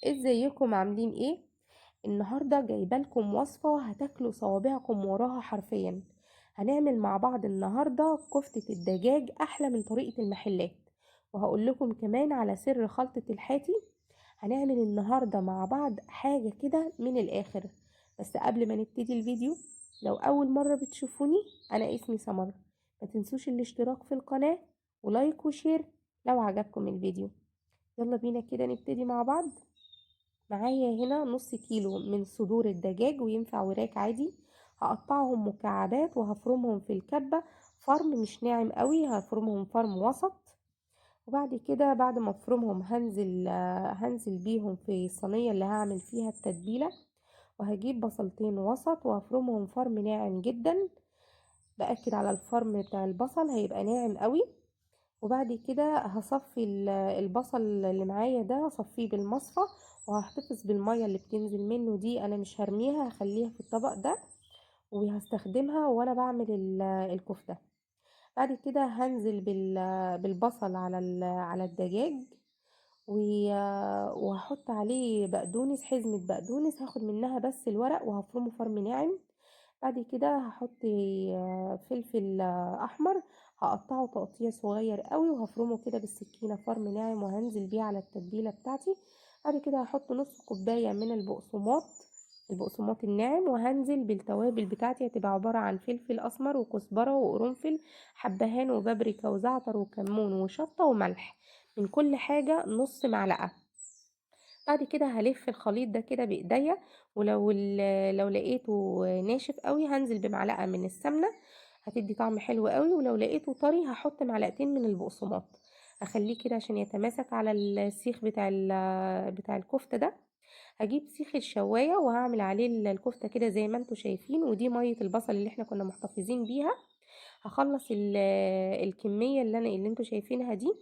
ازيكم عاملين ايه؟ النهارده جايبه لكم وصفه هتاكلوا صوابعكم وراها حرفيا. هنعمل مع بعض النهارده كفته الدجاج احلى من طريقه المحلات. وهقول لكم كمان على سر خلطه الحاتي. هنعمل النهارده مع بعض حاجه كده من الاخر. بس قبل ما نبتدي الفيديو، لو اول مره بتشوفوني، انا اسمي سمر. ما تنسوش الاشتراك في القناه ولايك وشير لو عجبكم الفيديو. يلا بينا كده نبتدي مع بعض. معايا هنا نص كيلو من صدور الدجاج، وينفع وراك عادي. هقطعهم مكعبات وهفرمهم في الكبة. فرم مش ناعم قوي، هفرمهم فرم وسط. وبعد كده بعد ما افرمهم هنزل بيهم في الصينية اللي هعمل فيها التتبيلة. وهجيب بصلتين وسط وهفرمهم فرم ناعم جدا. بأكد على الفرم بتاع البصل هيبقى ناعم قوي. وبعد كده هصفي البصل اللي معايا ده، هصفيه بالمصفى. وهحتفظ بالمية اللي بتنزل منه دي، انا مش هرميها، هخليها في الطبق ده. وهستخدمها وانا بعمل الكفتة. بعد كده هنزل بالبصل على الدجاج. وهحط عليه بقدونس، حزمة بقدونس هاخد منها بس الورق وهفرمه فرم ناعم. بعد كده هحط فلفل احمر. هقطعه تقطيع صغير قوي وهفرمه كده بالسكينة فرم ناعم، وهنزل بيه على التتبيلة بتاعتي. بعد كده هحط نص كوباية من البقسماط الناعم، وهنزل بالتوابل بتاعتي. هتبقى عبارة عن فلفل اسمر وكزبرة وقرنفل، حبهان وبابريكا وزعتر وكمون وشطة وملح. من كل حاجة نص معلقة. بعد كده هلف الخليط ده كده بايديا. لو لقيته ناشف قوي هنزل بمعلقة من السمنة، هتدي طعم حلو قوي. ولو لقيته طري هحط معلقتين من البقسماط. اخليه كده عشان يتماسك على السيخ بتاع الكفتة ده. هجيب سيخ الشواية وهعمل عليه الكفتة كده زي ما انتوا شايفين. ودي مية البصل اللي احنا كنا محتفظين بيها. هخلص الكمية اللي انتوا شايفينها دي،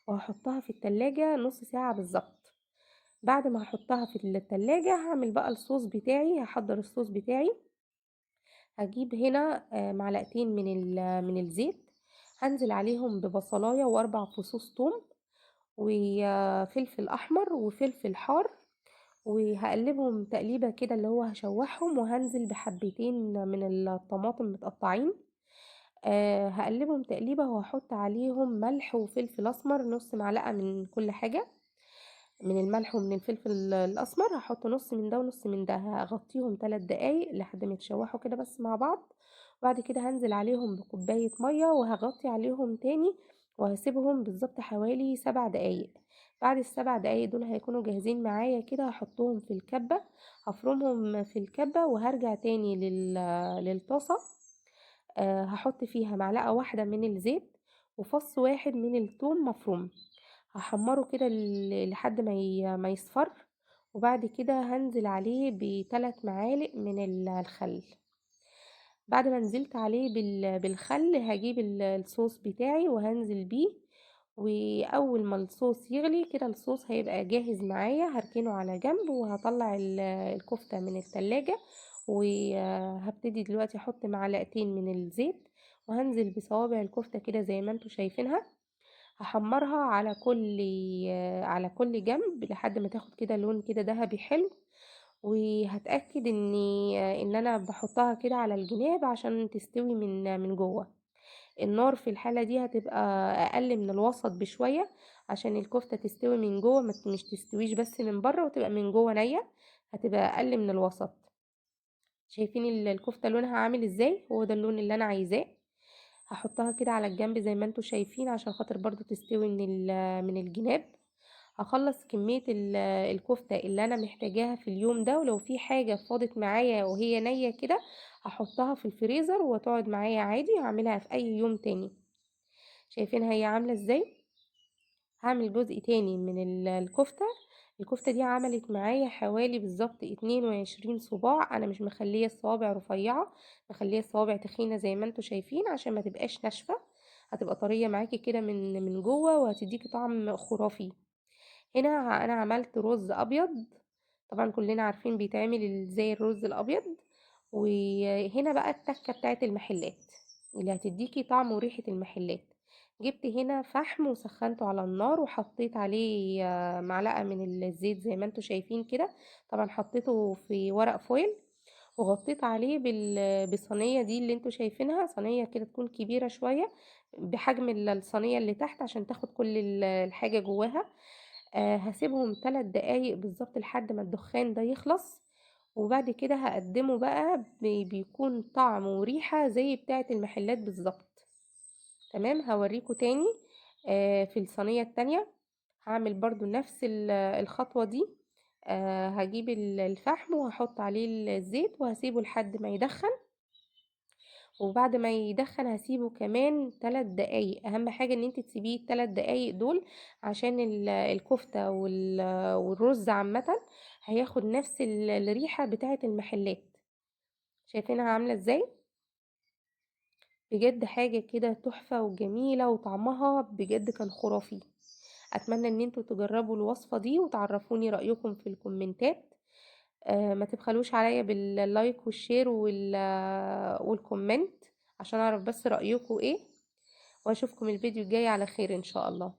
وهحطها في التلاجة نص ساعة بالظبط. بعد ما هحطها في التلاجة هعمل بقى الصوص بتاعي، هحضر الصوص بتاعي. هجيب هنا معلقتين من الزيت. هنزل عليهم ببصلاية واربع فصوص توم وفلفل احمر وفلفل حار. وهقلبهم تقليبة كده، اللي هو هشوحهم. وهنزل بحبتين من الطماطم متقطعين. هقلبهم تقليبة، وهحط عليهم ملح وفلفل اسمر نص معلقة من كل حاجة. من الملح ومن الفلفل الاسمر هحط نص من ده ونص من ده. هغطيهم 3 دقايق لحد ما يتشوحوا كده بس مع بعض. وبعد كده هنزل عليهم بكوباية مية وهغطي عليهم تاني. وهسيبهم بالظبط حوالي 7 دقايق. بعد ال7 دقايق دول هيكونوا جاهزين معايا كده. هحطهم في الكبة، هفرمهم في الكبة وهرجع تاني للطاسة. هحط فيها معلقة واحدة من الزيت وفص واحد من الثوم مفروم. هحمره كده لحد ما يصفر. وبعد كده هنزل عليه ب3 معالق من الخل. بعد ما نزلت عليه بالخل هجيب الصوص بتاعي وهنزل بيه. واول ما الصوص يغلي كده، الصوص هيبقى جاهز معايا. هركنه على جنب وهطلع الكفتة من التلاجة. وهبتدي دلوقتي احط معلقتين من الزيت. وهنزل بصوابع الكفتة كده زي ما انتوا شايفينها. هحمرها على كل جنب لحد ما تاخد كده لون كده ذهبي حلو. وهتأكد ان انا بحطها كده على الجناب عشان تستوي من جوه. النار في الحالة دي هتبقى اقل من الوسط بشوية، عشان الكفتة تستوي من جوه، مش تستويش بس من بره وتبقى من جوه نية. هتبقى اقل من الوسط. شايفين الكفتة لونها عامل ازاي؟ هو ده اللون اللي انا عايزاه. هحطها كده على الجنب زي ما انتوا شايفين عشان خاطر برضو تستوي من الجناب. هخلص كمية الكفتة اللي انا محتاجاها في اليوم ده. ولو في حاجة فاضت معايا وهي نية كده، هحطها في الفريزر وتقعد معايا عادي. هعملها في اي يوم تاني. شايفينها هي عاملة ازاي؟ هعمل جزء تاني من الكفتة دي عملت معايا حوالي بالظبط 22 صباع. انا مش مخلية الصوابع رفيعة، مخلية الصوابع تخينة زي ما انتوا شايفين عشان ما تبقاش ناشفة. هتبقى طرية معاكي كده من جوه وهتديكي طعم خرافي. هنا انا عملت رز ابيض. طبعا كلنا عارفين بيتعمل ازاي الرز الابيض. وهنا بقى التكة بتاعت المحلات اللي هتديكي طعم وريحة المحلات. جبت هنا فحم وسخنته على النار وحطيت عليه معلقة من الزيت زي ما انتوا شايفين كده. طبعا حطيته في ورق فويل وغطيت عليه بالصينية دي اللي انتوا شايفينها، صينية كده تكون كبيرة شوية بحجم الصينية اللي تحت عشان تاخد كل الحاجة جواها. هسيبهم 3 دقايق بالظبط لحد ما الدخان ده يخلص، وبعد كده هقدمه بقى بيكون طعم وريحة زي بتاعة المحلات بالظبط. تمام، هوريكم تاني. في الصينية التانية هعمل برضو نفس الخطوة دي. هجيب الفحم وهحط عليه الزيت وهسيبه لحد ما يدخن، وبعد ما يدخن هسيبه كمان 3 دقايق. اهم حاجة ان انت تسيبيه ال3 دقايق دول عشان الكفتة والرز عامة هياخد نفس الريحة بتاعة المحلات. شايفينها عاملة ازاي؟ بجد حاجة كده تحفة وجميلة وطعمها بجد كان خرافي. اتمنى ان انتوا تجربوا الوصفة دي وتعرفوني رأيكم في الكومنتات. ما تبخلوش عليا باللايك والشير والكومنت عشان اعرف بس رأيكم ايه. واشوفكم الفيديو الجاي على خير ان شاء الله.